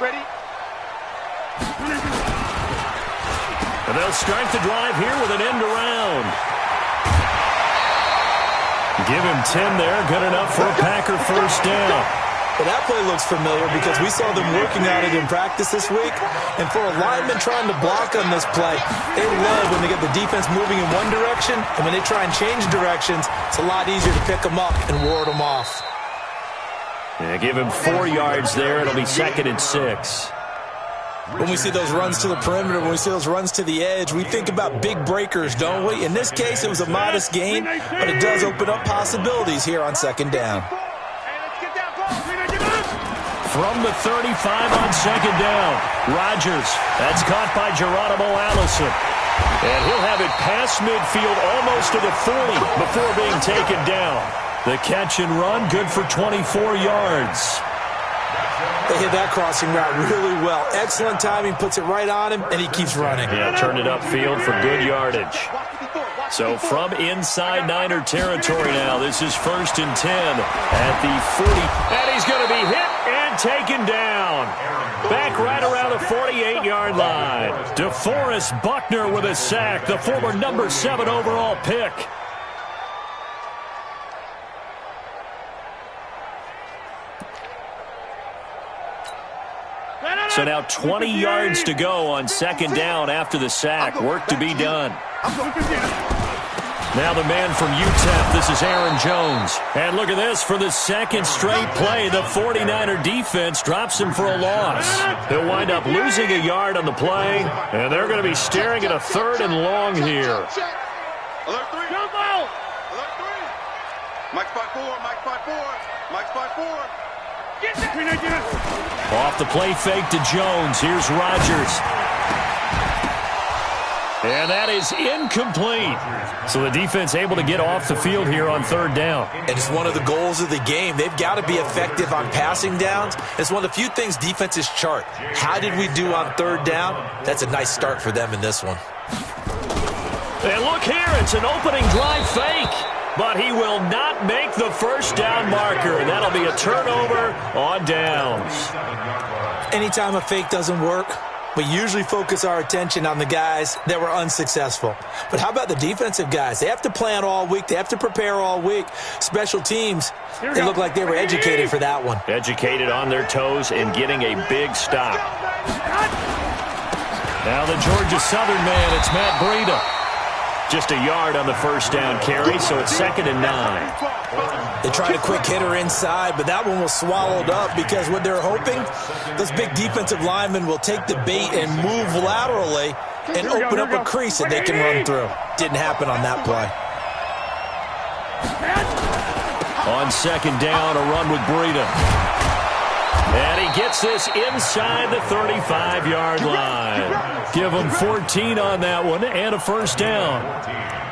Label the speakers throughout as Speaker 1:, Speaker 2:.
Speaker 1: Ready?
Speaker 2: And they'll start the drive here with an end around. Give him 10 there. Good enough for a Packer first down.
Speaker 3: Well, that play looks familiar because we saw them working on it in practice this week. And for a lineman trying to block on this play, they love when they get the defense moving in one direction. And when they try and change directions, it's a lot easier to pick them up and ward them off.
Speaker 2: Yeah, give him 4 yards there. It'll be 2nd and 6.
Speaker 3: When we see those runs to the perimeter, when we see those runs to the edge, we think about big breakers, don't we? In this case, it was a modest gain, but it does open up possibilities here on 2nd down.
Speaker 2: From the 35 on 2nd down, Rodgers. That's caught by Geronimo Allison. And he'll have it past midfield almost to the 40 before being taken down. The catch and run, good for 24 yards.
Speaker 3: They hit that crossing route really well. Excellent timing, puts it right on him, and he keeps running.
Speaker 2: Yeah, turned it upfield for good yardage. So from inside Niner territory now, this is 1st and 10 at the 40. And he's going to be hit and taken down. Back right around the 48-yard line. DeForest Buckner with a sack, the former number 7 overall pick. So now 20 yards to go on 2nd down after the sack. Work to be done. Now the man from UTEP, this is Aaron Jones. And look at this, for the 2nd straight play, the 49er defense drops him for a loss. He'll wind up losing a yard on the play, and they're going to be staring at a 3rd and long here.
Speaker 1: Alert 3. Jump out. Alert 3. Mike's 5-4. Mike's 5-4. Mike's 5-4.
Speaker 2: Off the play fake to Jones. Here's Rodgers. And that is incomplete. So the defense able to get off the field here on 3rd down.
Speaker 3: And it's one of the goals of the game. They've got to be effective on passing downs. It's one of the few things defenses chart. How did we do on 3rd down? That's a nice start for them in this one.
Speaker 2: And look here, it's an opening drive fake. But he will not make the first down marker. And that'll be a turnover on downs.
Speaker 3: Anytime a fake doesn't work, we usually focus our attention on the guys that were unsuccessful. But how about the defensive guys? They have to plan all week. They have to prepare all week. Special teams, they look like they were educated for that one.
Speaker 2: Educated on their toes and getting a big stop. Now the Georgia Southern man, it's Matt Breida. Just a yard on the first down carry, so it's 2nd and 9.
Speaker 3: They tried a quick hitter inside, but that one was swallowed up because what they're hoping, those big defensive linemen will take the bait and move laterally and open up a crease that they can run through. Didn't happen on that play.
Speaker 2: On 2nd down, a run with Breida. And he gets this inside the 35-yard line. Give him 14 on that one and a first down.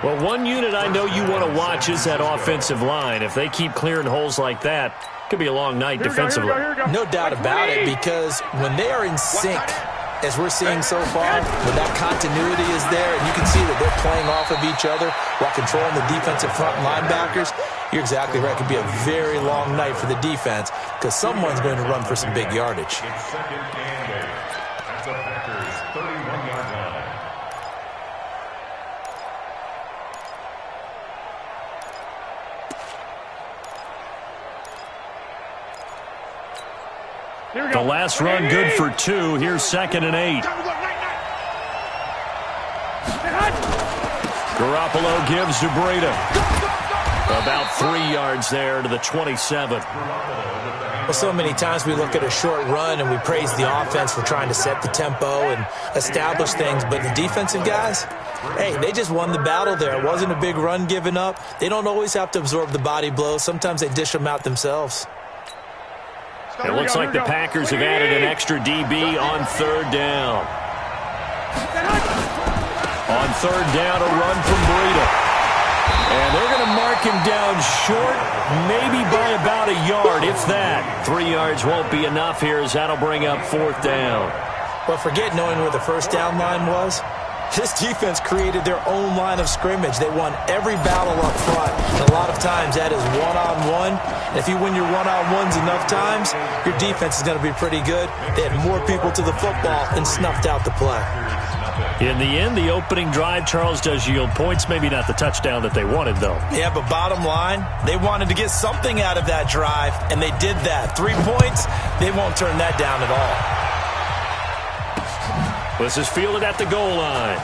Speaker 2: Well, one unit I know you want to watch is that offensive line. If they keep clearing holes like that, it could be a long night defensively.
Speaker 3: No doubt about it, because when they are in sync, as we're seeing so far, when that continuity is there, and you can see that they're playing off of each other while controlling the defensive front linebackers, you're exactly right. It could be a very long night for the defense because someone's going to run for some big yardage.
Speaker 2: The last run good for 2. Here's 2nd and 8. Garoppolo gives to Breida. About 3 yards there to the 27.
Speaker 3: Well, so many times we look at a short run and we praise the offense for trying to set the tempo and establish things, but the defensive guys, hey, they just won the battle there. It wasn't a big run given up. They don't always have to absorb the body blows. Sometimes they dish them out themselves.
Speaker 2: It looks like the Packers have added an extra DB on 3rd down. On 3rd down, a run from Breida. And they're going to mark him down short, maybe by about a yard, if that. 3 yards won't be enough here, as that'll bring up 4th down.
Speaker 3: Well, forget knowing where the first down line was. This defense created their own line of scrimmage. They won every battle up front. And a lot of times that is one-on-one. And if you win your one-on-ones enough times, your defense is going to be pretty good. They had more people to the football and snuffed out the play.
Speaker 2: In the end, the opening drive, Charles, does yield points. Maybe not the touchdown that they wanted, though.
Speaker 3: Yeah, but bottom line, they wanted to get something out of that drive, and they did that. 3 points, they won't turn that down at all.
Speaker 2: This is fielded at the goal line.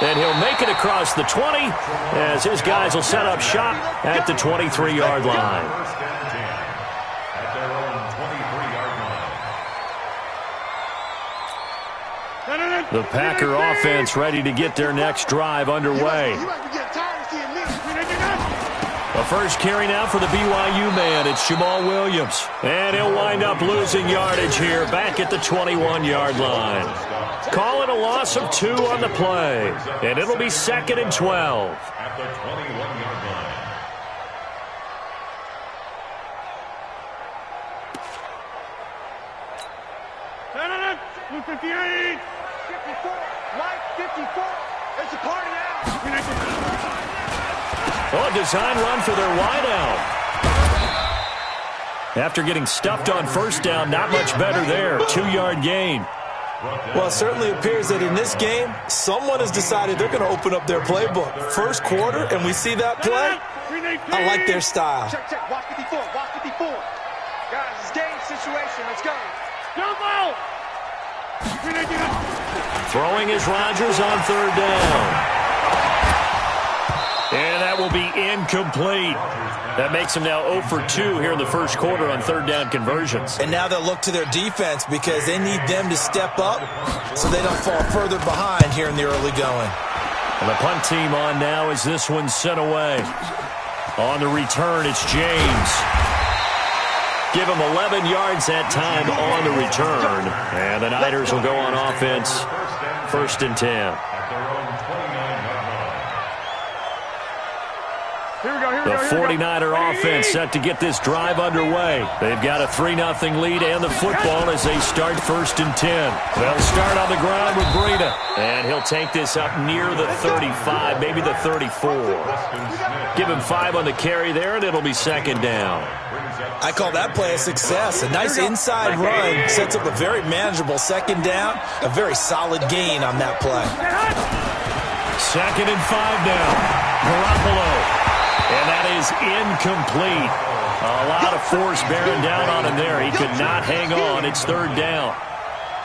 Speaker 2: And he'll make it across the 20 as his guys will set up shop at the 23-yard line. The Packer offense ready to get their next drive underway. The first carry now for the BYU man. It's Jamal Williams. And he'll wind up losing yardage here back at the 21-yard line. Calling a loss of 2 on the play. And it'll be 2nd and 12.
Speaker 4: At the 21-yard line.
Speaker 1: It's a party now.
Speaker 2: Oh, a design run for their wideout. After getting stuffed on first down, not much better there. 2-yard gain.
Speaker 3: Well, it certainly appears that in this game, someone has decided they're going to open up their playbook. First quarter, and we see that play. I like their style.
Speaker 1: Check. Watch 54. Guys, it's game situation. Let's go.
Speaker 2: Throwing is Rodgers on 3rd down. And that will be incomplete. That makes them now 0 for 2 here in the first quarter on 3rd down conversions.
Speaker 3: And now they'll look to their defense because they need them to step up so they don't fall further behind here in the early going.
Speaker 2: And the punt team on now as this one's sent away. On the return, it's James. Give him 11 yards that time on the return. And the Niners will go on offense. 1st and 10. The 49er offense set to get this drive underway. They've got a 3-0 lead and the football as they start 1st and 10. They'll start on the ground with Breida. And he'll take this up near the 35, maybe the 34. Give him 5 on the carry there, and it'll be 2nd down.
Speaker 3: I call that play a success. A nice inside run sets up a very manageable 2nd down. A very solid gain on that play.
Speaker 2: 2nd and 5 now. Garoppolo. And that is incomplete. A lot of force bearing down on him there. He could not hang on. It's 3rd down.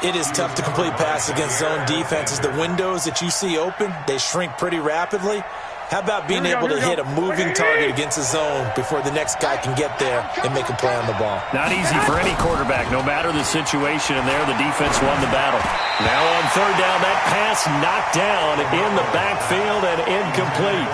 Speaker 3: It is tough to complete pass against zone defenses. The windows that you see open, they shrink pretty rapidly. How about being able to hit a moving target against a zone before the next guy can get there and make a play on the ball?
Speaker 2: Not easy for any quarterback, no matter the situation. And there, the defense won the battle. Now on 3rd down, that pass knocked down in the backfield and incomplete.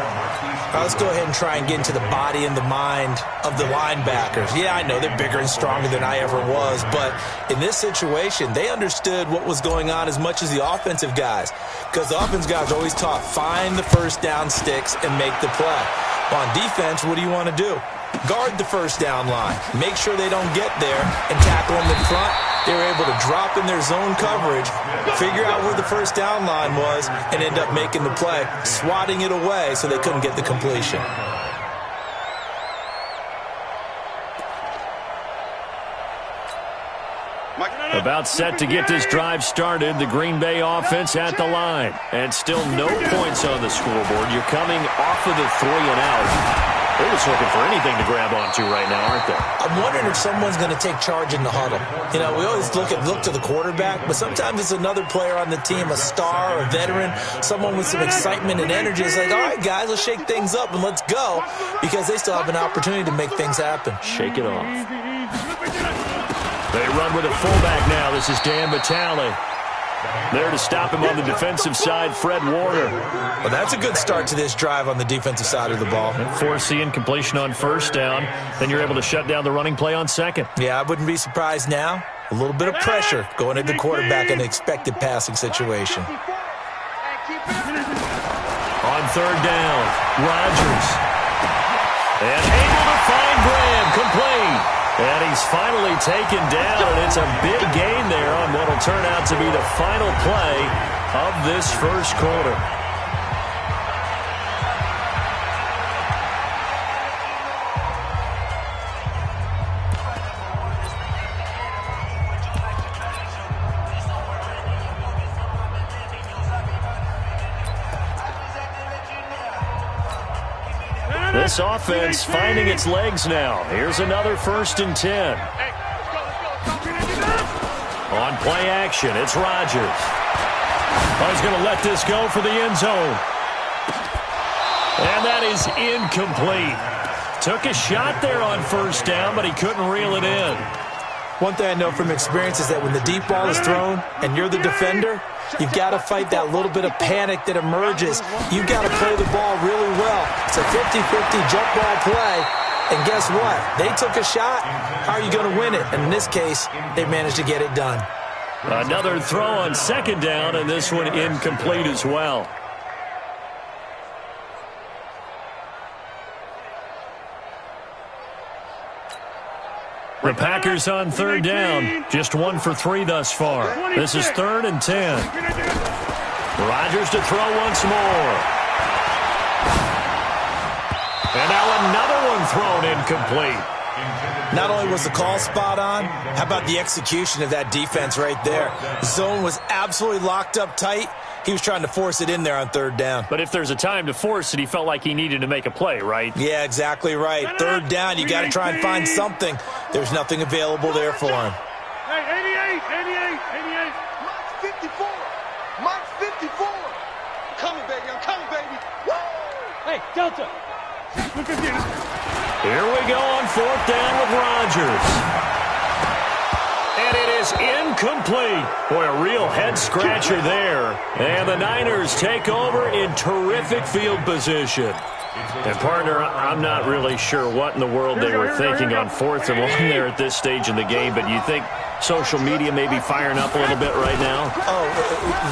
Speaker 3: Let's go ahead and try and get into the body and the mind of the linebackers. Yeah, I know they're bigger and stronger than I ever was, but in this situation, they understood what was going on as much as the offensive guys, because the offensive guys are always taught, find the 1st down sticks and make the play. On defense, what do you want to do? Guard the 1st down line. Make sure they don't get there and tackle them in front. They were able to drop in their zone coverage, figure out where the 1st down line was, and end up making the play, swatting it away so they couldn't get the completion.
Speaker 2: About set to get this drive started. The Green Bay offense at the line. And still no points on the scoreboard. You're coming off of the 3 and out. They're just looking for anything to grab onto right now, aren't they?
Speaker 3: I'm wondering if someone's going to take charge in the huddle. You know, we always look to the quarterback, but sometimes it's another player on the team, a star, a veteran, someone with some excitement and energy. It's like, all right, guys, let's shake things up and let's go, because they still have an opportunity to make things happen.
Speaker 2: Shake it off. They run with a fullback now. This is Dan Vitale. There to stop him on the defensive side, Fred Warner.
Speaker 3: Well, that's a good start to this drive on the defensive side of the ball.
Speaker 2: And force the incompletion on 1st down. Then you're able to shut down the running play on 2nd.
Speaker 3: Yeah, I wouldn't be surprised now. A little bit of pressure going at the quarterback in an expected passing situation.
Speaker 2: On 3rd down, Rodgers. And able to find Graham, complete. And he's finally taken down, and it's a big gain there on what will turn out to be the final play of this first quarter. This offense finding its legs now. Here's another 1st and 10. On play action, it's Rodgers. Oh, he's going to let this go for the end zone. And that is incomplete. Took a shot there on 1st down, but he couldn't reel it in.
Speaker 3: One thing I know from experience is that when the deep ball is thrown and you're the defender, you've got to fight that little bit of panic that emerges. You've got to play the ball really well. It's a 50-50 jump ball play. And guess what? They took a shot. How are you going to win it? And in this case, they managed to get it done.
Speaker 2: Another throw on 2nd down, and this one incomplete as well. The Packers on 3rd down. Just 1 for 3 thus far. This is 3rd and 10. Rodgers to throw once more. And now another one thrown incomplete.
Speaker 3: Not only was the call spot on, how about the execution of that defense right there? The zone was absolutely locked up tight. He was trying to force it in there on 3rd down.
Speaker 2: But if there's a time to force it, he felt like he needed to make a play, right?
Speaker 3: Yeah, exactly right. 3rd down, you got to try and find something. There's nothing available there for him.
Speaker 5: Hey, 88.
Speaker 1: Mike's 54. Mike's 54. Coming, baby. I'm coming, baby. Woo!
Speaker 5: Hey, Delta. Look at this.
Speaker 2: Here we go on 4th down with Rodgers. And it is incomplete. Boy, a real head-scratcher there. And the Niners take over in terrific field position. And, partner, I'm not really sure what in the world they were thinking on 4th and 1 there at this stage in the game, but you think social media may be firing up a little bit right now?
Speaker 3: Oh,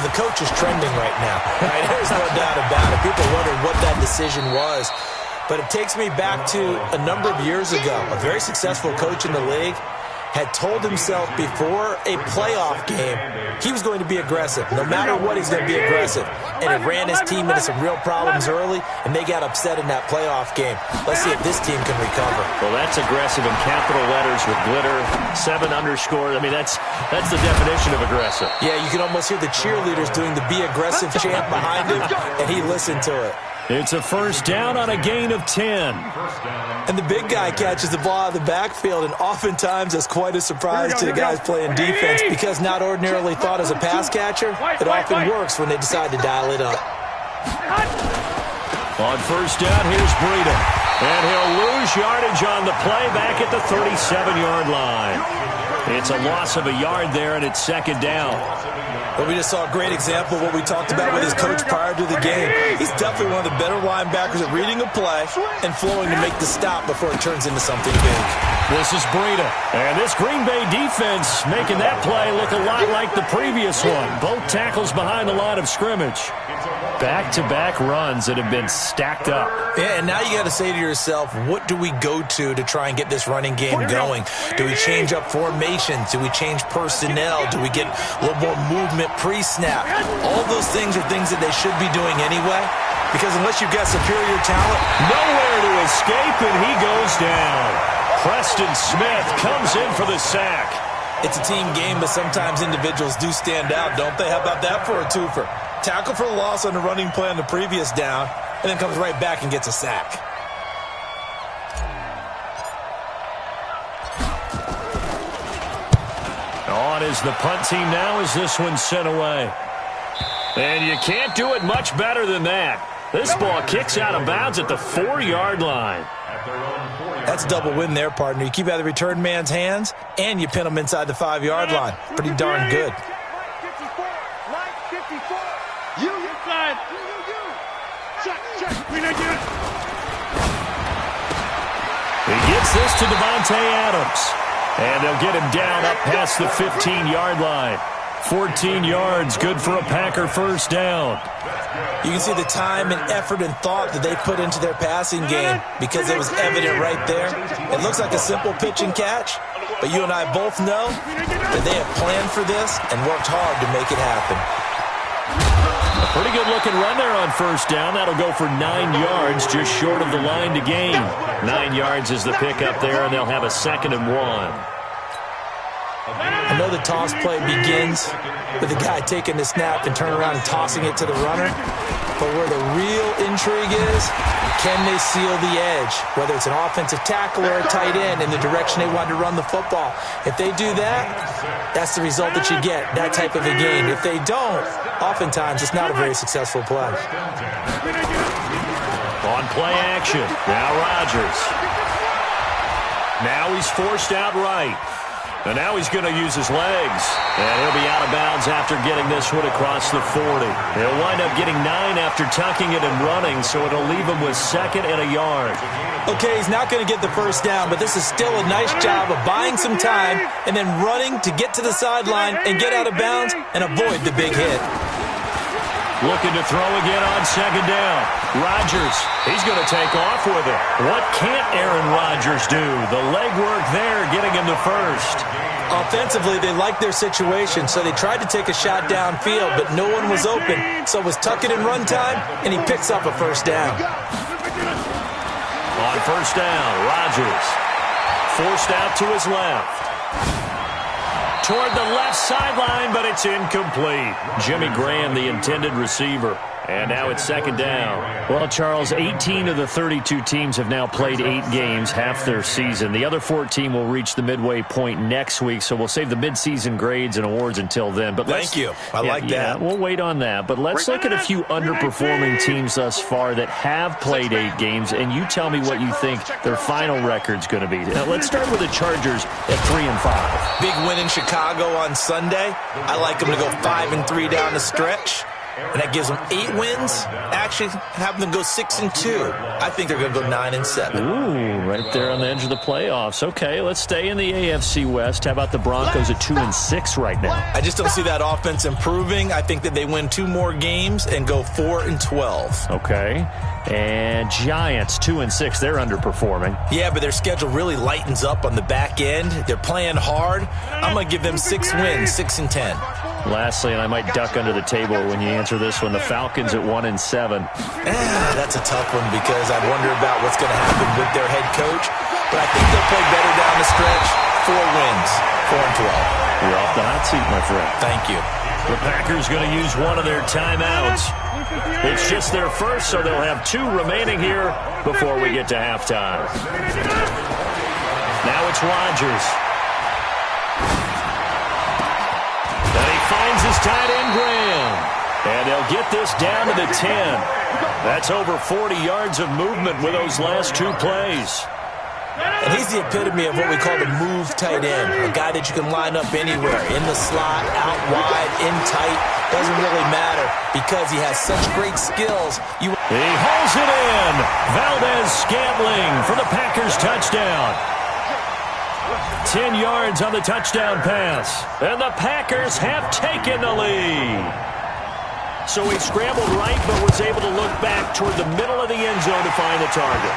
Speaker 3: the coach is trending right now. Right? There's no doubt about it. People wondering what that decision was. But it takes me back to a number of years ago. A very successful coach in the league had told himself before a playoff game he was going to be aggressive. No matter what, he's going to be aggressive. And it ran his team into some real problems early, and they got upset in that playoff game. Let's see if this team can recover.
Speaker 2: Well, that's aggressive in capital letters with glitter, 7 underscore. I mean, that's the definition of aggressive.
Speaker 3: Yeah, you can almost hear the cheerleaders doing the be aggressive chant behind him, and he listened to it.
Speaker 2: It's a 1st down on a gain of 10.
Speaker 3: And the big guy catches the ball out of the backfield, and oftentimes it's quite a surprise to the guys playing defense because not ordinarily thought as a pass catcher, it often works when they decide to dial it up.
Speaker 2: On 1st down, here's Breida. And he'll lose yardage on the play back at the 37-yard line. It's a loss of a yard there, and it's 2nd down.
Speaker 3: But we just saw a great example of what we talked about with his coach prior to the game. He's definitely one of the better linebackers at reading a play and flowing to make the stop before it turns into something big.
Speaker 2: This is Breida. And this Green Bay defense making that play look a lot like the previous one. Both tackles behind the line of scrimmage. Back-to-back runs that have been stacked up.
Speaker 3: Yeah, and now you got to say to yourself, what do we go to try and get this running game going? Do we change up formations? Do we change personnel? Do we get a little more movement pre-snap? All those things are things that they should be doing anyway, because unless you've got superior talent,
Speaker 2: nowhere to escape, and he goes down. Preston Smith comes in for the sack.
Speaker 3: It's a team game, but sometimes individuals do stand out, don't they? How about that for a twofer? Tackle for the loss on the running play on the previous down, and then comes right back and gets a sack.
Speaker 2: On is the punt team now as this one's sent away. And you can't do it much better than that. This ball kicks out of bounds at the 4-yard line.
Speaker 3: That's a double win there, partner. You keep out of the return man's hands, and you pin him inside the 5-yard line. Pretty darn good.
Speaker 2: He gets this to Devontae Adams. And they'll get him down up past the 15-yard line. 14 yards, good for a Packer first down.
Speaker 3: You can see the time and effort and thought that they put into their passing game because it was evident right there. It looks like a simple pitch and catch, but you and I both know that they have planned for this and worked hard to make it happen.
Speaker 2: A pretty good-looking run there on first down. That'll go for 9 yards, just short of the line to gain. 9 yards is the pickup there, and they'll have a 2nd and 1.
Speaker 3: I know the toss play begins with the guy taking the snap and turning around and tossing it to the runner. But where the real intrigue is, can they seal the edge? Whether it's an offensive tackle or a tight end in the direction they want to run the football. If they do that, that's the result that you get, that type of a gain. If they don't, oftentimes it's not a very successful play.
Speaker 2: On play action, now Rodgers. Now he's forced out right. And now he's going to use his legs. And he'll be out of bounds after getting this one across the 40. He'll wind up getting 9 after tucking it and running, so it'll leave him with 2nd and a yard.
Speaker 3: Okay, he's not going to get the first down, but this is still a nice job of buying some time and then running to get to the sideline and get out of bounds and avoid the big hit.
Speaker 2: Looking to throw again on 2nd down. Rodgers, he's going to take off with it. What can't Aaron Rodgers do? The legwork there getting him the first.
Speaker 3: Offensively, they liked their situation, so they tried to take a shot downfield, but no one was open. So it was tuck it and run time, and he picks up a first down.
Speaker 2: On first down, Rodgers forced out to his left. Toward the left sideline, but it's incomplete. Jimmy Graham, the intended receiver. And now it's 2nd down. Well, Charles, 18 of the 32 teams have now played 8 games, half their season. The other 14 will reach the midway point next week, so we'll save the midseason grades and awards until then. But
Speaker 3: thank you. I like that.
Speaker 2: Yeah, we'll wait on that. But let's look at a few underperforming teams thus far that have played 8 games, and you tell me what you think their final record's going to be. Now, let's start with the Chargers at 3-5.
Speaker 3: Big win in Chicago on Sunday. I like them to go 5-3 down the stretch. And that gives them 8 wins. Actually, have them go 6-2. I think they're going to go 9-7.
Speaker 2: Ooh, right there on the edge of the playoffs. Okay, let's stay in the AFC West. How about the Broncos at 2-6 right now?
Speaker 3: I just don't see that offense improving. I think that they win 2 more games and go 4-12.
Speaker 2: Okay. And Giants, 2-6. They're underperforming.
Speaker 3: Yeah, but their schedule really lightens up on the back end. They're playing hard. I'm going to give them 6 wins, 6-10.
Speaker 2: Lastly, and I might duck under the table when you answer this one, the Falcons at 1-7.
Speaker 3: That's a tough one because I wonder about what's going to happen with their head coach. But I think they'll play better down the stretch. 4 wins, 4-12.
Speaker 2: You're off the hot seat, my friend.
Speaker 3: Thank you.
Speaker 2: The Packers going to use one of their timeouts. It's just their first, so they'll have 2 remaining here before we get to halftime. Now it's Rodgers. And he finds his tight end, Graham. And they'll get this down to the 10. That's over 40 yards of movement with those last 2 plays.
Speaker 3: And he's the epitome of what we call the move tight end, a guy that you can line up anywhere, in the slot, out wide, in tight, doesn't really matter because he has such great skills. He
Speaker 2: hauls it in. Valdez-Scantling for the Packers touchdown. 10 yards on the touchdown pass. And the Packers have taken the lead. So he scrambled right, but was able to look back toward the middle of the end zone to find the target.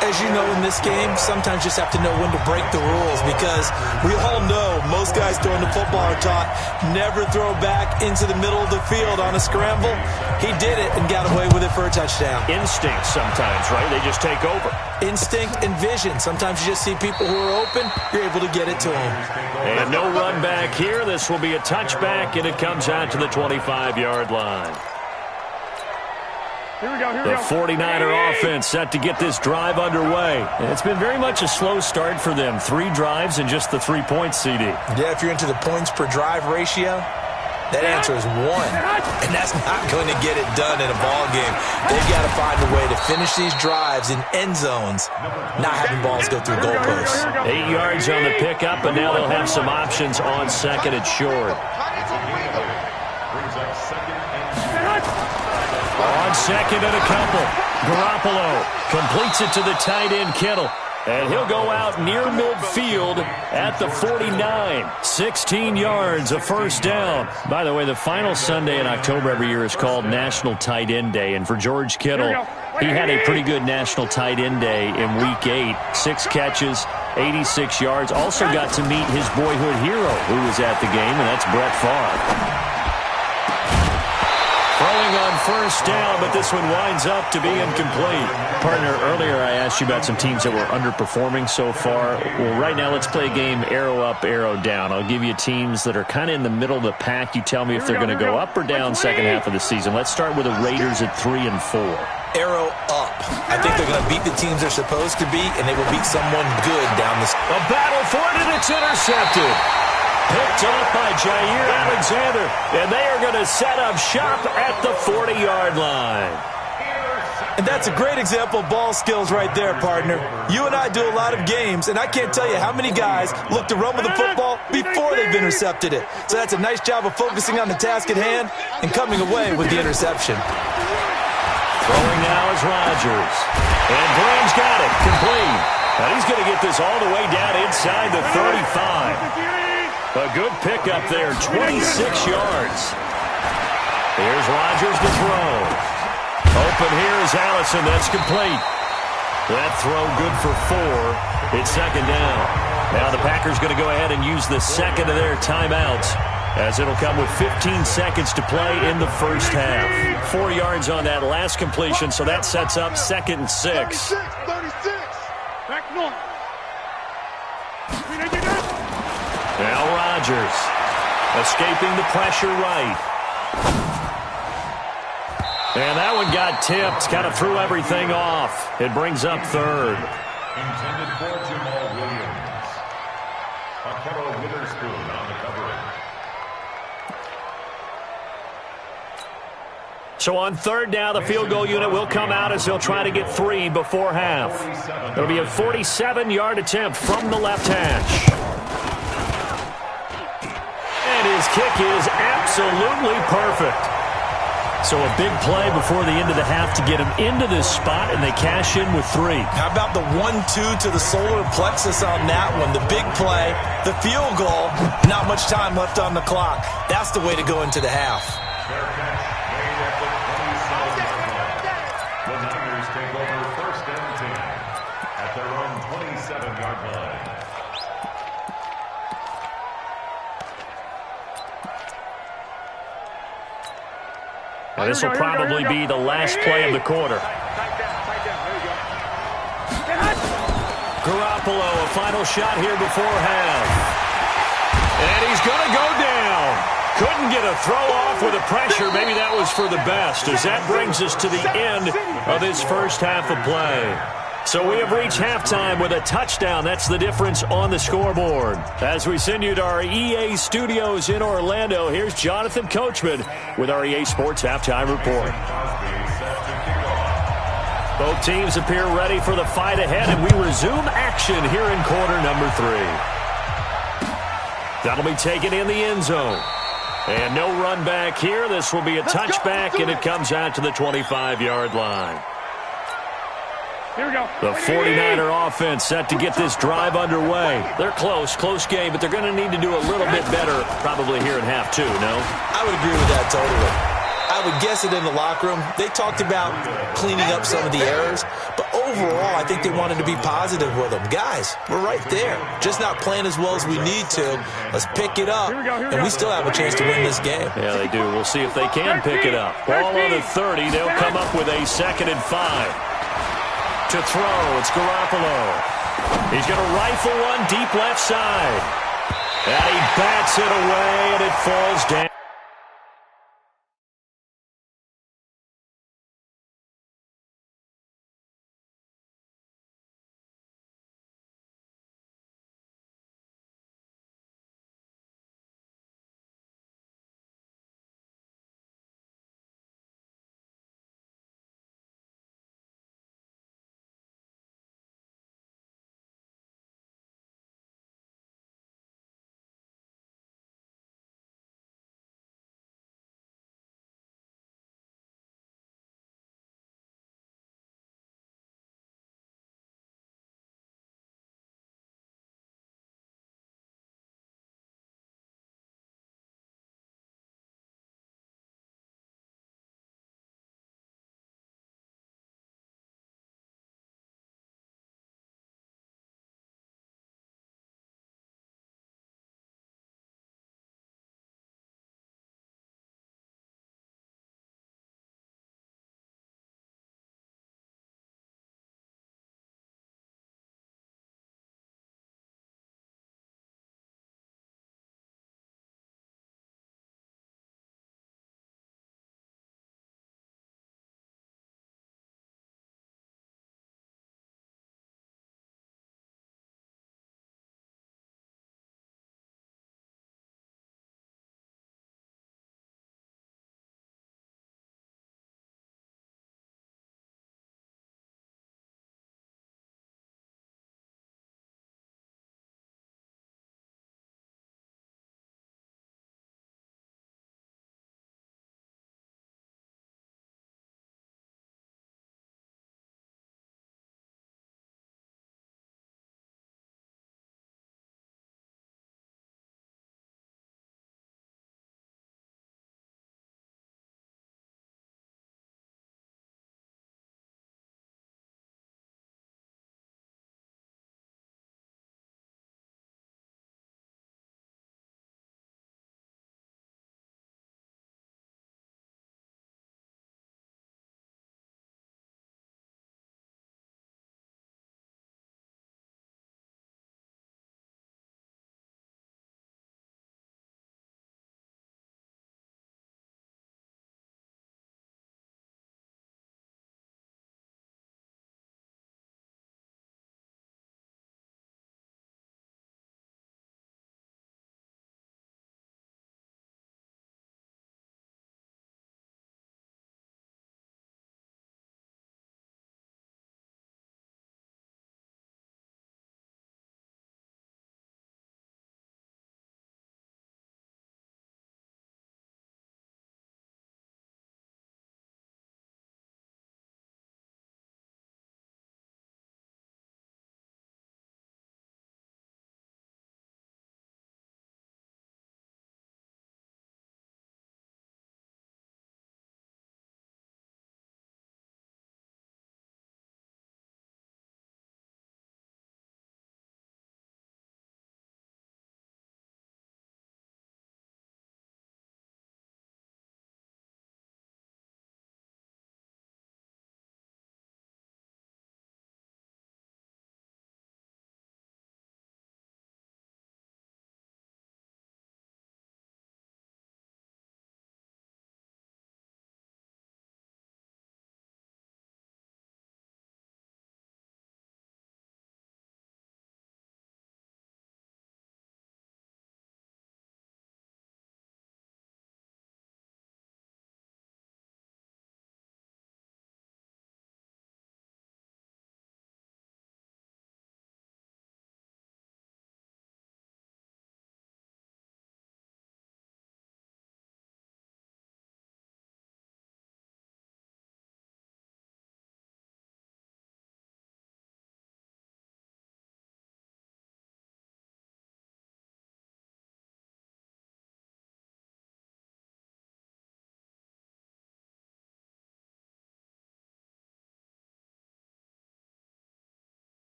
Speaker 3: As you know, in this game, sometimes you just have to know when to break the rules because we all know most guys throwing the football are taught never throw back into the middle of the field on a scramble. He did it and got away with it for a touchdown.
Speaker 2: Instinct sometimes, right? They just take over.
Speaker 3: Instinct and vision. Sometimes you just see people who are open, you're able to get it to them.
Speaker 2: And no run back here. This will be a touchback, and it comes out to the 25-yard line.
Speaker 5: Here we go,
Speaker 2: The 49er offense set to get this drive underway. It's been very much a slow start for them. 3 drives and just the 3 points, CD.
Speaker 3: Yeah, if you're into the points per drive ratio, that answer is 1. And that's not going to get it done in a ball game. They've got to find a way to finish these drives in end zones, not having balls go through goalposts.
Speaker 2: 8 yards on the pickup, and now they'll have some options on 2nd and short. On 2nd and a couple. Garoppolo completes it to the tight end, Kittle. And he'll go out near midfield at the 49. 16 yards, a first down. By the way, the final Sunday in October every year is called National Tight End Day. And for George Kittle, he had a pretty good National Tight End Day in Week 8. 6 catches, 86 yards. Also got to meet his boyhood hero who was at the game, and that's Brett Favre. Throwing on first down, but this one winds up to be incomplete. Partner, earlier I asked you about some teams that were underperforming so far. Well, right now let's play a game arrow up, arrow down. I'll give you teams that are kind of in the middle of the pack. You tell me if they're going to go up or down second half of the season. Let's start with the Raiders at 3 and 4.
Speaker 3: Arrow up. I think they're going to beat the teams they're supposed to beat, and they will beat someone good down the...
Speaker 2: A battle for it, and it's intercepted. Picked up by Jair Alexander, and they are going to set up shop at the 40-yard line.
Speaker 3: And that's a great example of ball skills right there, partner. You and I do a lot of games, and I can't tell you how many guys look to run with the football before they've intercepted it. So that's a nice job of focusing on the task at hand and coming away with the interception.
Speaker 2: Throwing now is Rodgers. And Graham's got it, complete. And he's going to get this all the way down inside the 35. A good pickup there, 26 yards. Here's Rodgers to throw. Open here is Allison. That's complete. That throw good for 4. It's second down. Now the Packers going to go ahead and use the second of their timeouts, as it'll come with 15 seconds to play in the first half. 4 yards on that last completion, so that sets up 2nd and 6.
Speaker 1: 36.
Speaker 5: Back north.
Speaker 2: Now Rodgers escaping the pressure right. And that one got tipped, kind of threw everything off. It brings up 3rd.
Speaker 4: Intended for Jamal Williams. Akero Witherspoon on the coverage.
Speaker 2: So on 3rd down, the field goal unit will come out as they'll try to get 3 before half. It'll be a 47-yard attempt from the left hash. And his kick is absolutely perfect. So a big play before the end of the half to get him into this spot, and they cash in with 3.
Speaker 3: How about the 1-2 to the solar plexus on that one? The big play, the field goal, not much time left on the clock. That's the way to go into the half.
Speaker 4: Fair catch made at the 27-yard line. The Niners take over 1st and 10 at their own 27-yard line.
Speaker 2: Now this will probably be the last play of the quarter. Garoppolo, a final shot here before half. And he's going to go down. Couldn't get a throw off with the pressure. Maybe that was for the best, as that brings us to the end of this first half of play. So we have reached halftime with a touchdown. That's the difference on the scoreboard. As we send you to our EA studios in Orlando, here's Jonathan Coachman with our EA Sports Halftime Report. Both teams appear ready for the fight ahead, and we resume action here in quarter number 3. That'll be taken in the end zone. And no run back here. This will be a touchback, and it comes out to the 25-yard line.
Speaker 5: Here we go.
Speaker 2: The 49er offense set to get this drive underway. They're close game, but they're going to need to do a little bit better probably here in half 2, no?
Speaker 3: I would agree with that totally. I would guess it in the locker room. They talked about cleaning up some of the errors, but overall, I think they wanted to be positive with them. Guys, we're right there. Just not playing as well as we need to. Let's pick it up, and we still have a chance to win this game.
Speaker 2: Yeah, they do. We'll see if they can pick it up. Ball on the 30. They'll come up with a 2nd and 5. To throw, it's Garoppolo. He's going to rifle one deep left side. And he bats it away, and it falls down.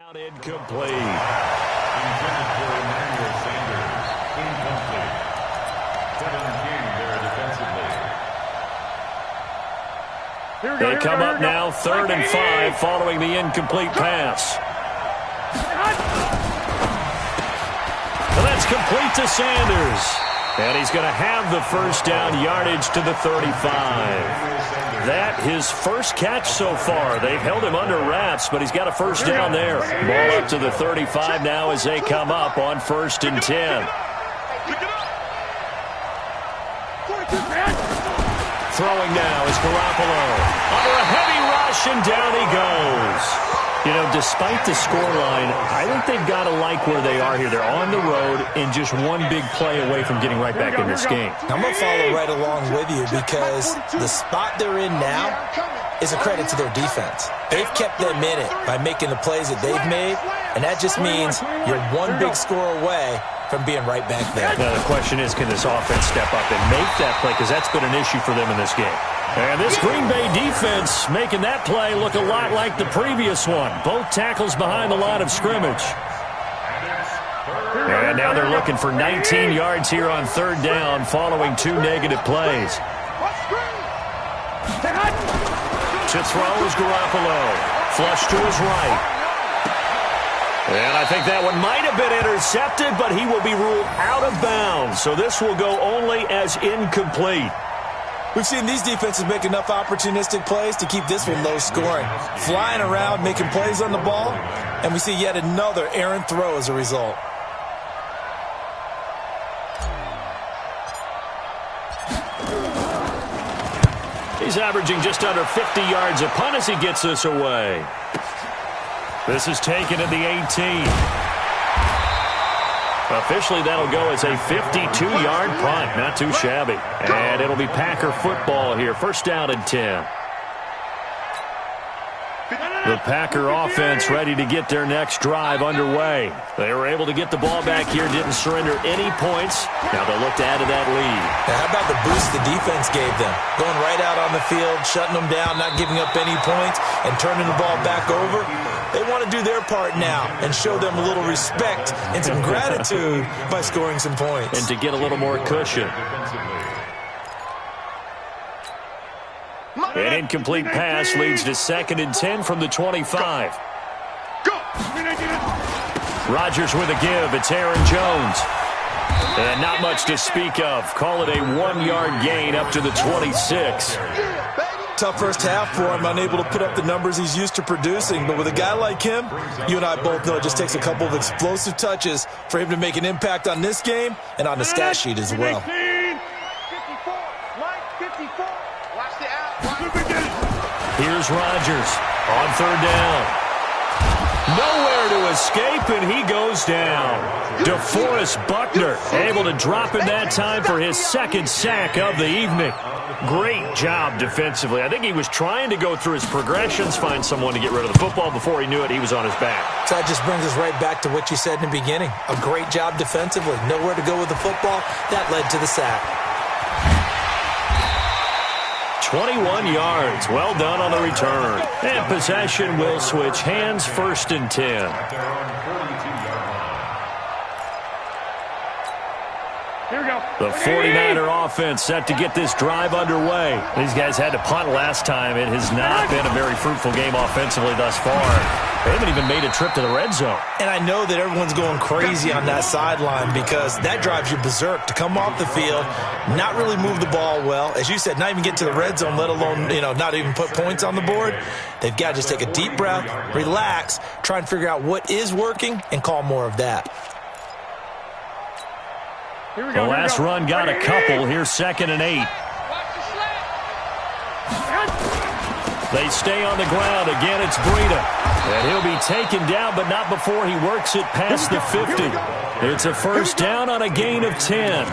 Speaker 2: Out incomplete.
Speaker 4: Intended for Emmanuel Sanders. Incomplete. Kevin King there defensively.
Speaker 2: They come up now 3rd and 5 following the incomplete pass. And that's complete to Sanders. And he's going to have the first down yardage to the 35. That his first catch so far. They've held him under wraps, but he's got a first down there. Ball up to the 35 now as they come up on 1st and 10. Throwing now is Garoppolo. Under a heavy rush, and down he goes. You know, despite the scoreline, I think they've got to like where they are here. They're on the road and just one big play away from getting right back in this game.
Speaker 3: I'm going to follow right along with you because the spot they're in now is a credit to their defense. They've kept them in it by making the plays that they've made, and that just means you're one big score away from being right back there.
Speaker 2: Now, the question is, can this offense step up and make that play? Because that's been an issue for them in this game. And this Green Bay defense making that play look a lot like the previous one. Both tackles behind the line of scrimmage. And now they're looking for 19 yards here on 3rd down following 2 negative plays. To throw is Garoppolo. Flush to his right. And I think that one might have been intercepted, but he will be ruled out of bounds. So this will go only as incomplete.
Speaker 3: We've seen these defenses make enough opportunistic plays to keep this one low scoring. Flying around, making plays on the ball, and we see yet another errant throw as a result.
Speaker 2: He's averaging just under 50 yards a punt as he gets this away. This is taken at the 18. Officially, that'll go as a 52-yard punt. Not too shabby. And it'll be Packer football here. 1st down and 10. The Packer offense ready to get their next drive underway. They were able to get the ball back here, didn't surrender any points. Now they'll look to add to that lead.
Speaker 3: Now, how about the boost the defense gave them? Going right out on the field, shutting them down, not giving up any points, and turning the ball back over. They want to do their part now and show them a little respect and some gratitude by scoring some points.
Speaker 2: And to get a little more cushion. An incomplete pass leads to 2nd and 10 from the 25. Rodgers with a give. It's Aaron Jones. And not much to speak of. Call it a 1-yard gain up to the 26.
Speaker 3: Tough first half for him, unable to put up the numbers he's used to producing. But with a guy like him, you and I both know it just takes a couple of explosive touches for him to make an impact on this game and on the stat sheet as well.
Speaker 5: 54. Mike, 54. Watch the out.
Speaker 2: Here's Rodgers on 3rd down. Nowhere to escape, and he goes down. DeForest Buckner able to drop in that time for his 2nd sack of the evening. Great job defensively. I think he was trying to go through his progressions, find someone to get rid of the football. Before he knew it, he was on his back.
Speaker 3: So that just brings us right back to what you said in the beginning. A great job defensively. Nowhere to go with the football. That led to the sack.
Speaker 2: 21 yards. Well done on the return. And possession will switch hands. 1st and 10.
Speaker 5: Here we go.
Speaker 2: The 49er offense set to get this drive underway. These guys had to punt last time. It has not been a very fruitful game offensively thus far. They haven't even made a trip to the red zone.
Speaker 3: And I know that everyone's going crazy on that sideline because that drives you berserk to come off the field, not really move the ball well. As you said, not even get to the red zone, let alone, not even put points on the board. They've got to just take a deep breath, relax, try and figure out what is working, and call more of that.
Speaker 5: Here we go.
Speaker 2: The last run got a couple. Here's 2nd and 8. They stay on the ground. Again, it's Breida. And he'll be taken down, but not before he works it past the 50. It's a 1st down on a gain of 10.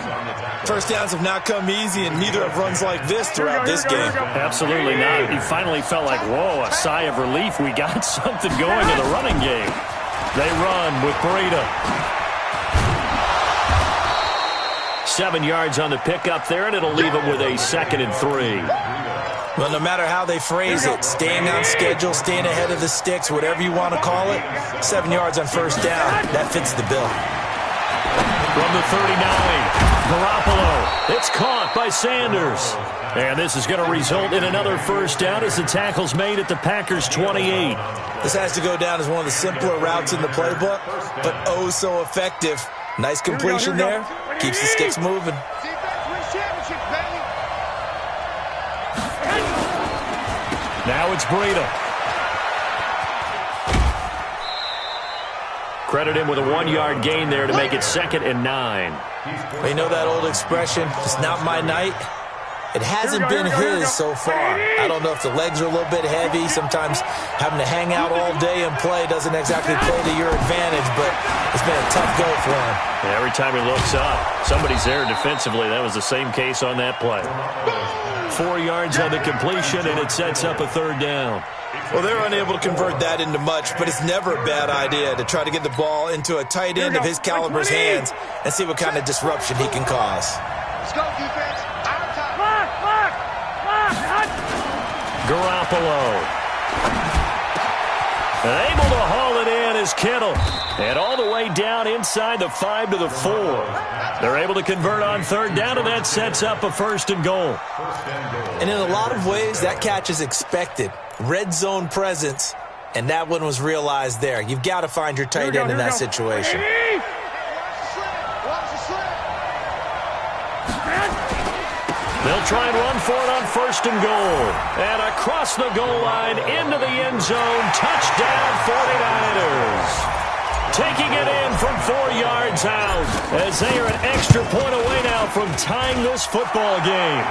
Speaker 3: First downs have not come easy, and neither have runs like this throughout this game.
Speaker 2: Absolutely not. He finally felt like, whoa, a sigh of relief. We got something going in the running game. They run with Breida. 7 yards on the pickup there, and it'll leave him with a 2nd and 3.
Speaker 3: Well, no matter how they phrase it, staying on schedule, staying ahead of the sticks, whatever you want to call it, 7 yards on first down, that fits the bill.
Speaker 2: From the 39, Garoppolo. It's caught by Sanders. And this is going to result in another first down as the tackle's made at the Packers' 28.
Speaker 3: This has to go down as one of the simpler routes in the playbook, but oh so effective. Nice completion there. Keeps the sticks moving.
Speaker 2: Now it's Breida. Credit him with a 1-yard gain there to make it 2nd and 9.
Speaker 3: You know that old expression, it's not my night? It hasn't been his so far. I don't know if the legs are a little bit heavy. Sometimes having to hang out all day and play doesn't exactly play to your advantage, but it's been a tough go for him.
Speaker 2: Yeah, every time he looks up, somebody's there defensively. That was the same case on that play. 4 yards on the completion, and it sets up a 3rd down.
Speaker 3: Well, they're unable to convert that into much, but it's never a bad idea to try to get the ball into a tight end of his caliber's hands and see what kind of disruption he can cause.
Speaker 5: Let's go, defense.
Speaker 2: Garoppolo. And able to haul it in is Kittle. And all the way down inside the 5 to the 4. They're able to convert on 3rd down, and that sets up a 1st and goal.
Speaker 3: And in a lot of ways, that catch is expected. Red zone presence, and that one was realized there. You've got to find your tight end in that situation.
Speaker 2: They'll try and run for it on 1st and goal. And across the goal line, into the end zone, touchdown 49ers. Taking it in from 4 yards out as they are an extra point away now from tying this football game.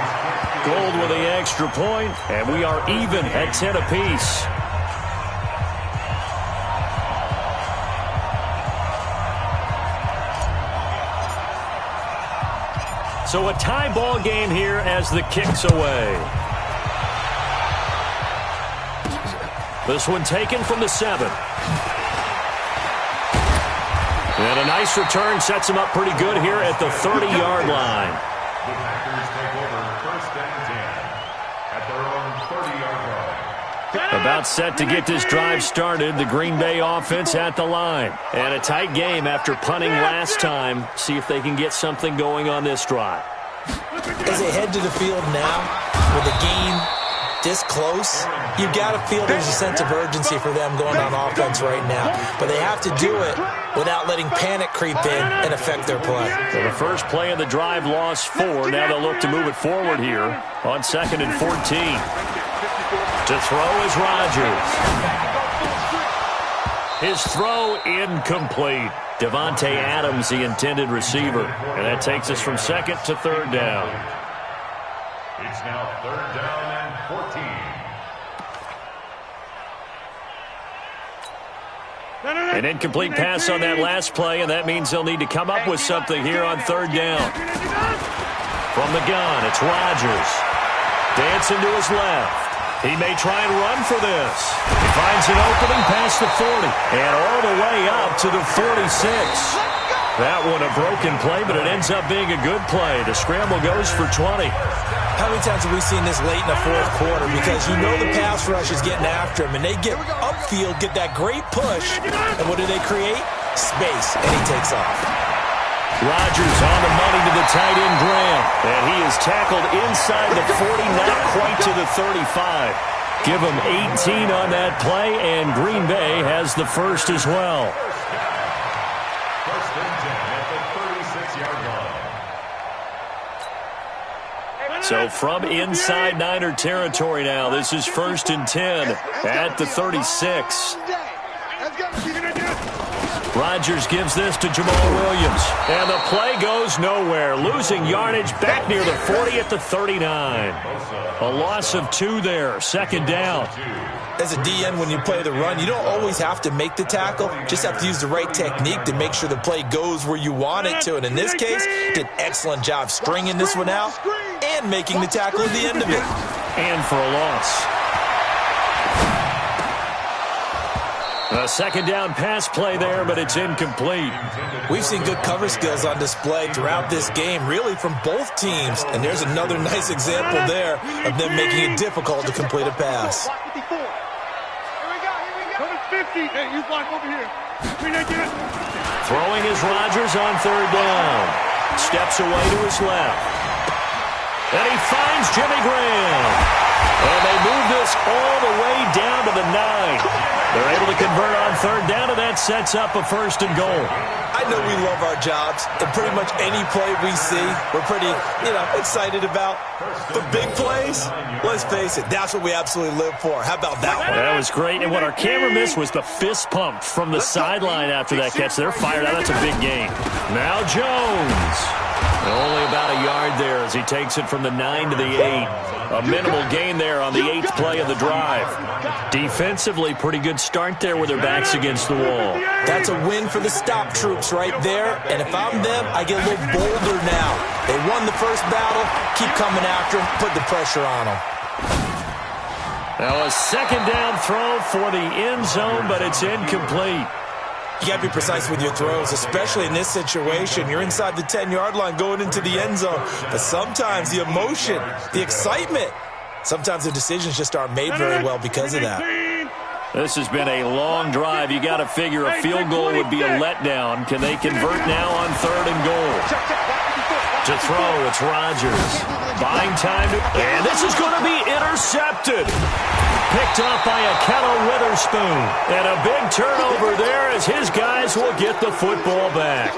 Speaker 2: Gold with the extra point, and we are even at 10 apiece. So a tie ball game here as the kick's away. This one taken from the 7. And a nice return sets him up pretty good here at the 30-yard line.
Speaker 4: The Packers take over 1st and 10 at their own 30-yard line.
Speaker 2: About set to get this drive started. The Green Bay offense at the line. And a tight game after punting last time. See if they can get something going on this drive.
Speaker 3: As they head to the field now, with the game this close, you've got to feel there's a sense of urgency for them going on offense right now. But they have to do it without letting panic creep in and affect their play.
Speaker 2: So the first play of the drive lost 4. Now they'll look to move it forward here on 2nd and 14. To throw is Rodgers. His throw incomplete. Devontae Adams, the intended receiver. And that takes us from 2nd to 3rd down.
Speaker 4: It's now 3rd down and 14.
Speaker 2: An incomplete pass on that last play, and that means they'll need to come up with something here on 3rd down. From the gun, it's Rodgers. Dancing to his left. He may try and run for this. He finds an opening past the 40 and all the way up to the 46. That one a broken play, but it ends up being a good play. The scramble goes for 20.
Speaker 3: How many times have we seen this late in the 4th quarter? Because you know the pass rush is getting after him, and they get upfield, get that great push, and what do they create? Space, and he takes off.
Speaker 2: Rodgers on the money to the tight end, Graham. And he is tackled inside the 40, not quite to the 35. Give him 18 on that play, and Green Bay has the 1st as well.
Speaker 4: 1st and 10 at the 36-yard line.
Speaker 2: So from inside Niner territory now, this is 1st and 10 at the 36. Rodgers gives this to Jamal Williams. And the play goes nowhere. Losing yardage back near the 40 at the 39. A loss of 2 there. 2nd down.
Speaker 3: As a DN, when you play the run, you don't always have to make the tackle. Just have to use the right technique to make sure the play goes where you want it to. And in this case, did an excellent job stringing this one out and making the tackle at the end of it.
Speaker 2: And for a loss. A second down pass play there, but it's incomplete.
Speaker 3: We've seen good cover skills on display throughout this game, really from both teams. And there's another nice example there of them making it difficult to complete a pass.
Speaker 5: Here we go. Come to 50. Hey, you block over here.
Speaker 2: Throwing is Rodgers on third down. Steps away to his left. And he finds Jimmy Graham. And they move this all the way down to the 9. They're able to convert on third down, and that sets up a 1st and goal.
Speaker 3: I know we love our jobs, and pretty much any play we see, we're pretty, excited about. But big plays, let's face it, that's what we absolutely live for. How about that one?
Speaker 2: That was great, and what our camera missed was the fist pump from the sideline after that catch. They're fired out. That's a big gain. Now Jones. Only about a yard there as he takes it from the 9 to the 8. A minimal gain there on the 8th play of the drive. Defensively, pretty good start there with their backs against the wall.
Speaker 3: That's a win for the stop troops right there. And if I'm them, I get a little bolder now. They won the first battle. Keep coming after them. Put the pressure on them.
Speaker 2: Now a second down throw for the end zone, but it's incomplete.
Speaker 3: You got to be precise with your throws, especially in this situation. You're inside the 10-yard line going into the end zone. But sometimes the emotion, the excitement, sometimes the decisions just aren't made very well because of that.
Speaker 2: This has been a long drive. You got to figure a field goal would be a letdown. Can they convert now on 3rd and goal? To throw, it's Rodgers. Buying time, and this is going to be intercepted. Picked up by Akello Witherspoon. And a big turnover there as his guys will get the football back.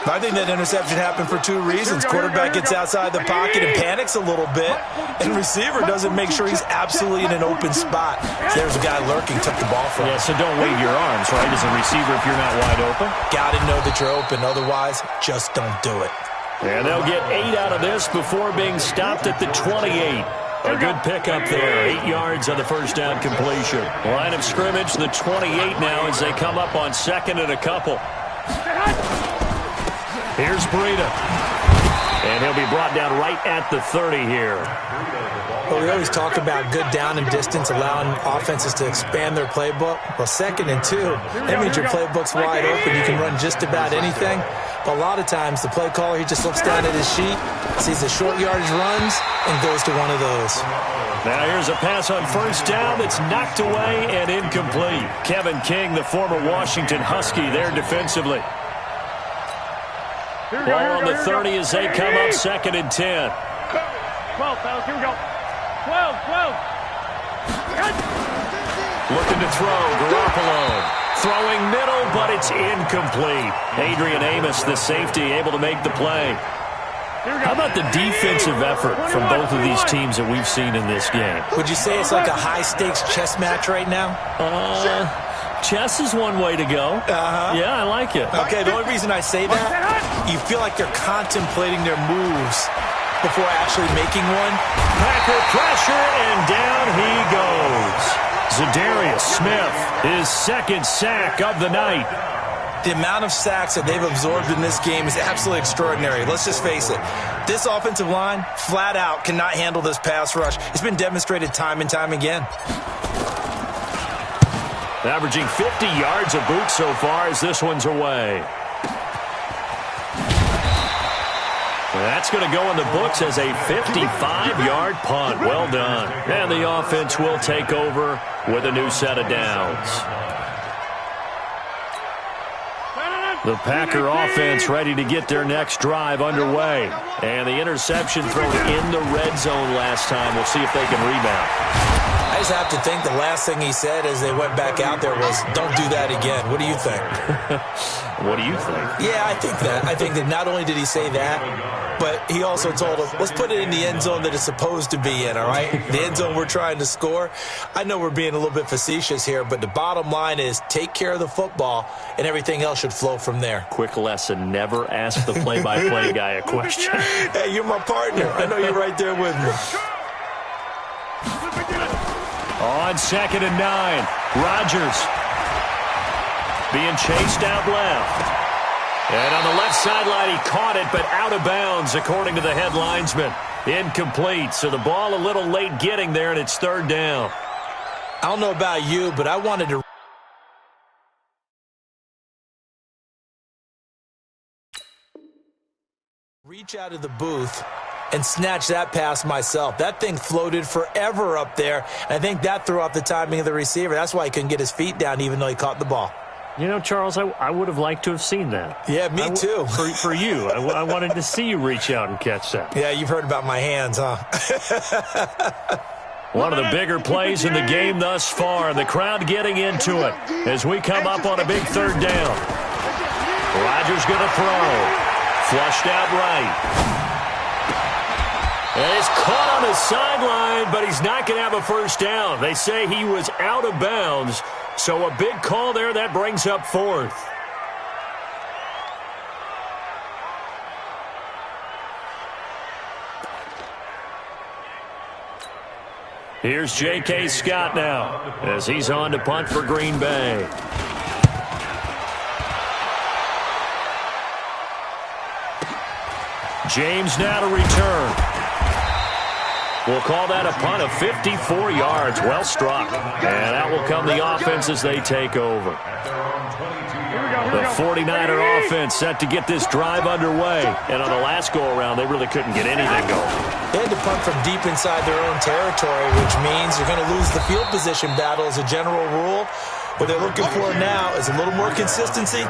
Speaker 3: I think that interception happened for 2 reasons. Quarterback gets outside the pocket and panics a little bit, and receiver doesn't make sure he's absolutely in an open spot. So there's a guy lurking, took the ball from him.
Speaker 2: Yeah, so don't wave your arms, right, as a receiver if you're not wide open.
Speaker 3: Got to know that you're open. Otherwise, just don't do it.
Speaker 2: And they'll get 8 out of this before being stopped at the 28. A good pickup there. 8 yards on the first down completion. Line of scrimmage, the 28 now as they come up on 2nd and a couple. Here's Breida. And he'll be brought down right at the 30 here.
Speaker 3: Well, we always talk about good down and distance, allowing offenses to expand their playbook. Well, 2nd and 2, that means your playbook's wide open. You can run just about anything. But a lot of times, the play caller, he just looks down at his sheet, sees the short yardage runs, and goes to one of those.
Speaker 2: Now here's a pass on 1st down that's knocked away and incomplete. Kevin King, the former Washington Husky, there defensively. Ball on the 30 as they come up 2nd and 10.
Speaker 5: 12, fellas, here we go. 12.
Speaker 2: Looking to throw, Garoppolo. Throwing middle, but it's incomplete. Adrian Amos, the safety, able to make the play. How about the defensive effort from both of these teams that we've seen in this game?
Speaker 3: Would you say it's like a high-stakes chess match right now?
Speaker 2: Chess is one way to go. Yeah, I like it.
Speaker 3: Okay, the only reason I say that, you feel like they're contemplating their moves before actually making one.
Speaker 2: Packer pressure, and down he goes. Za'Darius Smith, his 2nd sack of the night.
Speaker 3: The amount of sacks that they've absorbed in this game is absolutely extraordinary. Let's just face it. This offensive line, flat out, cannot handle this pass rush. It's been demonstrated time and time again.
Speaker 2: Averaging 50 yards a boot so far as this one's away. That's going to go in the books as a 55-yard punt. Well done. And the offense will take over with a new set of downs. The Packer offense ready to get their next drive underway. And the interception thrown in the red zone last time. We'll see if they can rebound.
Speaker 3: I just have to think the last thing he said as they went back out there was, don't do that again. What do you think?
Speaker 2: What do you think?
Speaker 3: Yeah, I think that. I think that not only did he say that, but he also told him, let's put it in the end zone that it's supposed to be in, all right? The end zone we're trying to score. I know we're being a little bit facetious here, but the bottom line is take care of the football, and everything else should flow from there.
Speaker 2: Quick lesson, never ask the play-by-play guy a question.
Speaker 3: Hey, you're my partner. I know you're right there with me.
Speaker 2: On 2nd and 9, Rodgers being chased out left. And on the left sideline, he caught it, but out of bounds, according to the head linesman. Incomplete, so the ball a little late getting there, and it's 3rd down.
Speaker 3: I don't know about you, but I wanted to Reach out of the booth and snatch that pass myself. That thing floated forever up there. I think that threw off the timing of the receiver. That's why he couldn't get his feet down even though he caught the ball.
Speaker 2: You know, Charles, I would have liked to have seen that.
Speaker 3: Yeah, me too.
Speaker 2: For you. I wanted to see you reach out and catch that.
Speaker 3: Yeah, you've heard about my hands, huh?
Speaker 2: One of the bigger plays in the game thus far. The crowd getting into it as we come up on a big third down. Rodgers going to throw. Flushed out right. And he's caught on the sideline, but he's not going to have a first down. They say he was out of bounds, so a big call there. That brings up fourth. Here's J.K. Scott now as he's on to punt for Green Bay. James now to return. We'll call that a punt of 54 yards. Well struck. And that will come the offense as they take over. The 49er offense set to get this drive underway. And on the last go-around, they really couldn't get anything going.
Speaker 3: They had to punt from deep inside their own territory, which means you're going to lose the field position battle as a general rule. What they're looking for now is a little more consistency,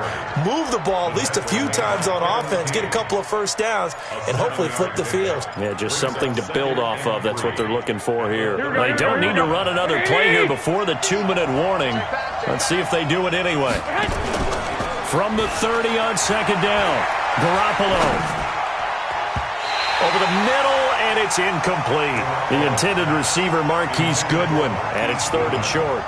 Speaker 3: move the ball at least a few times on offense, get a couple of first downs, and hopefully flip the field.
Speaker 2: Yeah, just something to build off of. That's what they're looking for here. They don't need to run another play here before the 2-minute warning. Let's see if they do it anyway. From the 30 on second down, Garoppolo. Over the middle, and it's incomplete. The intended receiver, Marquise Goodwin, and it's third and short.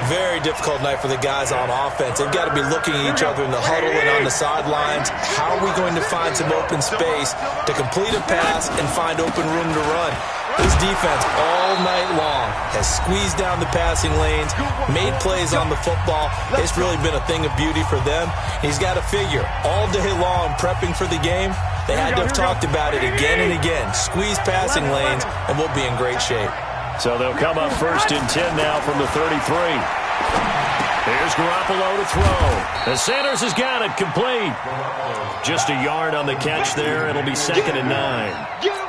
Speaker 3: Very difficult night for the guys on offense. They've got to be looking at each other in the huddle and on the sidelines. How are we going to find some open space to complete a pass and find open room to run? This defense all night long has squeezed down the passing lanes, made plays on the football. It's really been a thing of beauty for them. He's got to figure all day long prepping for the game. They had to have talked about it again and again. Squeeze passing lanes, and we'll be in great shape.
Speaker 2: So they'll come up first and 10 now from the 33. Here's Garoppolo to throw. And Sanders has got it complete. Just a yard on the catch there. It'll be 2nd and 9.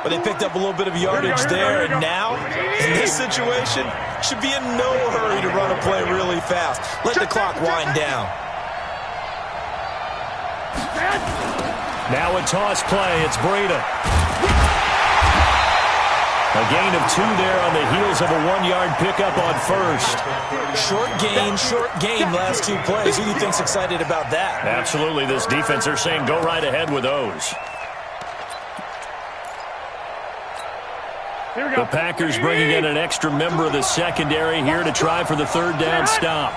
Speaker 3: But they picked up a little bit of yardage there, and now, in this situation, should be in no hurry to run a play really fast. Let the clock wind down.
Speaker 2: Now a toss play. It's Breida. A gain of 2 there on the heels of a 1-yard pickup on first.
Speaker 3: Short gain, last 2 plays. Who do you think's excited about that?
Speaker 2: Absolutely. This defense, they're saying go right ahead with those. The Packers bringing in an extra member of the secondary here to try for the third down stop.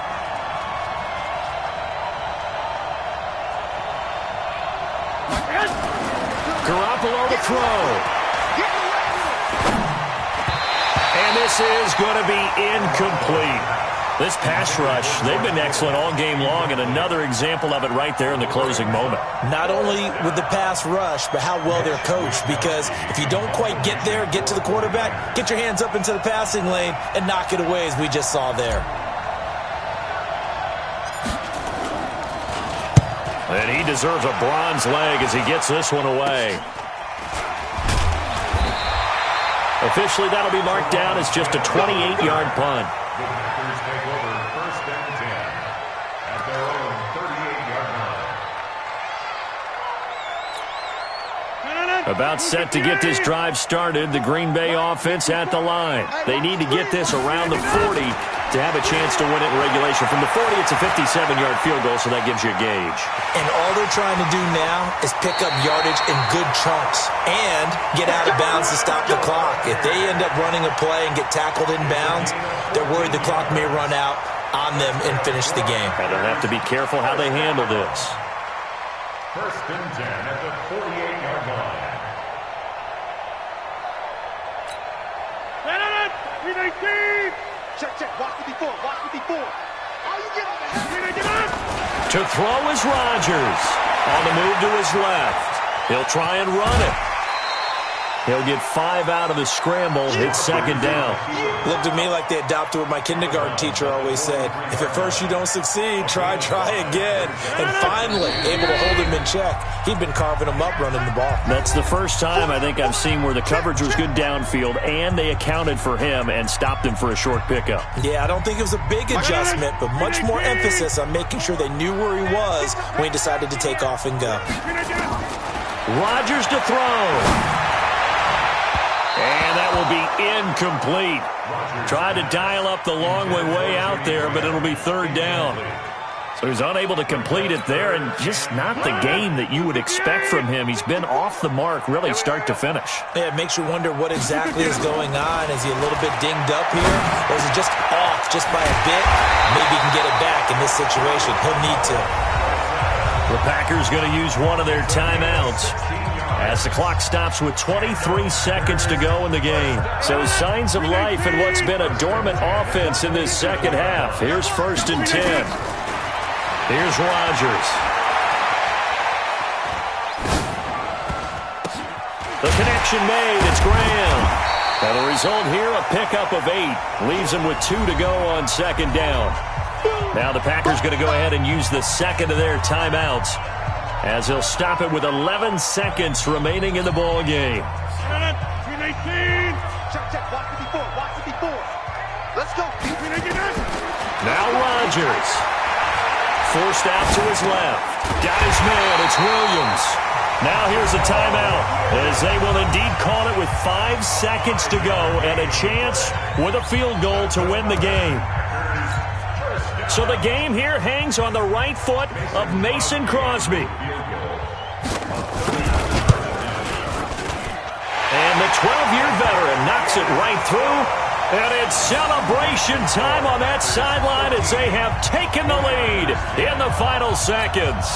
Speaker 2: Garoppolo to throw. And this is going to be incomplete. This pass rush, they've been excellent all game long, and another example of it right there in the closing moment.
Speaker 3: Not only with the pass rush, but how well they're coached, because if you don't quite get there, get to the quarterback, get your hands up into the passing lane and knock it away as we just saw there.
Speaker 2: And he deserves a bronze leg as he gets this one away. Officially, that'll be marked down as just a 28-yard punt.
Speaker 4: The Packers take over 1st and 10 at their own 38-yard line.
Speaker 2: About set to get this drive started. The Green Bay offense at the line. They need to get this around the 40 to have a chance to win it in regulation. From the 40, it's a 57-yard field goal, so that gives you a gauge.
Speaker 3: And all they're trying to do now is pick up yardage in good chunks and get out of bounds to stop the clock. If they end up running a play and get tackled in bounds, they're worried the clock may run out on them and finish the game.
Speaker 2: And they'll have to be careful how they handle this.
Speaker 4: 1st and 10 at the 48-yard line.
Speaker 5: Check. Watch the before. Oh, you get up.
Speaker 2: To throw is Rodgers. On the move to his left. He'll try and run it. He'll get 5 out of the scramble. It's second down.
Speaker 3: Looked to me like they adopted what my kindergarten teacher always said. If at first you don't succeed, try again. And finally, able to hold him in check. He'd been carving him up running the ball.
Speaker 2: That's the first time I think I've seen where the coverage was good downfield, and they accounted for him and stopped him for a short pickup.
Speaker 3: Yeah, I don't think it was a big adjustment, but much more emphasis on making sure they knew where he was when he decided to take off and go.
Speaker 2: Rodgers to throw. And that will be incomplete. Tried to dial up the long way out there, but it'll be third down. So he's unable to complete it there, and just not the game that you would expect from him. He's been off the mark really start to finish.
Speaker 3: Yeah, it makes you wonder what exactly is going on. Is he a little bit dinged up here, or is he just off just by a bit? Maybe he can get it back in this situation. He'll need to.
Speaker 2: The Packers going to use one of their timeouts as the clock stops with 23 seconds to go in the game. So signs of life in what's been a dormant offense in this second half. Here's 1st and 10. Here's Rodgers. The connection made. It's Graham. And the result here, a pickup of 8. Leaves him with 2 to go on second down. Now the Packers going to go ahead and use the second of their timeouts, as he'll stop it with 11 seconds remaining in the ball game.
Speaker 1: Let's go.
Speaker 2: Now Rodgers. Forced out to his left. Got his man. It's Williams. Now here's a timeout, as they will indeed call it with 5 seconds to go and a chance with a field goal to win the game. So the game here hangs on the right foot of Mason Crosby. And the 12-year veteran knocks it right through. And it's celebration time on that sideline as they have taken the lead in the final seconds.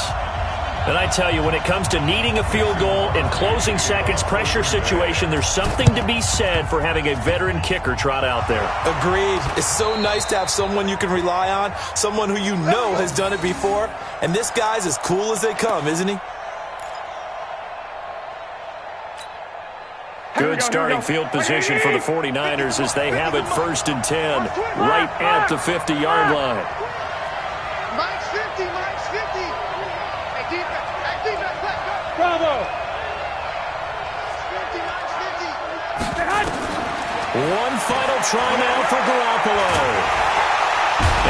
Speaker 2: And I tell you, when it comes to needing a field goal in closing seconds, pressure situation, there's something to be said for having a veteran kicker trot out there.
Speaker 3: Agreed. It's so nice to have someone you can rely on, someone who you know has done it before. And this guy's as cool as they come, isn't he?
Speaker 2: Good starting field position for the 49ers as they have it 1st and 10, right at the 50-yard line.
Speaker 5: Mike's 50, Mike's 50. Hey, defense, let's go. Bravo. 50, Mike's 50.
Speaker 2: One final try now for Garoppolo.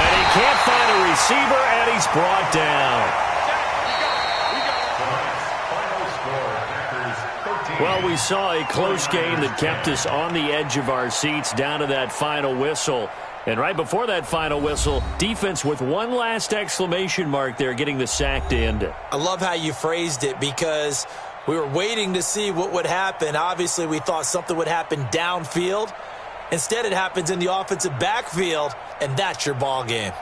Speaker 2: And he can't find a receiver, and he's brought down. Well, we saw a close game that kept us on the edge of our seats down to that final whistle. And right before that final whistle, defense with one last exclamation mark there, getting the sack to end it.
Speaker 3: I love how you phrased it, because we were waiting to see what would happen. Obviously, we thought something would happen downfield. Instead, it happens in the offensive backfield, and that's your ball game.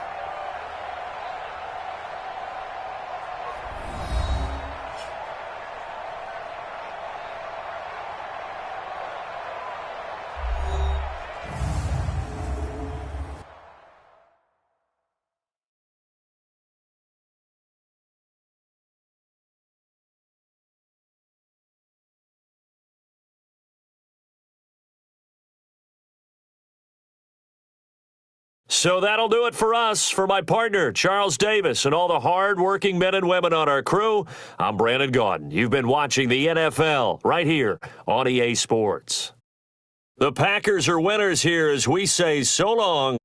Speaker 2: So that'll do it for us. For my partner, Charles Davis, and all the hard-working men and women on our crew, I'm Brandon Gaudin. You've been watching the NFL right here on EA Sports. The Packers are winners here as we say so long.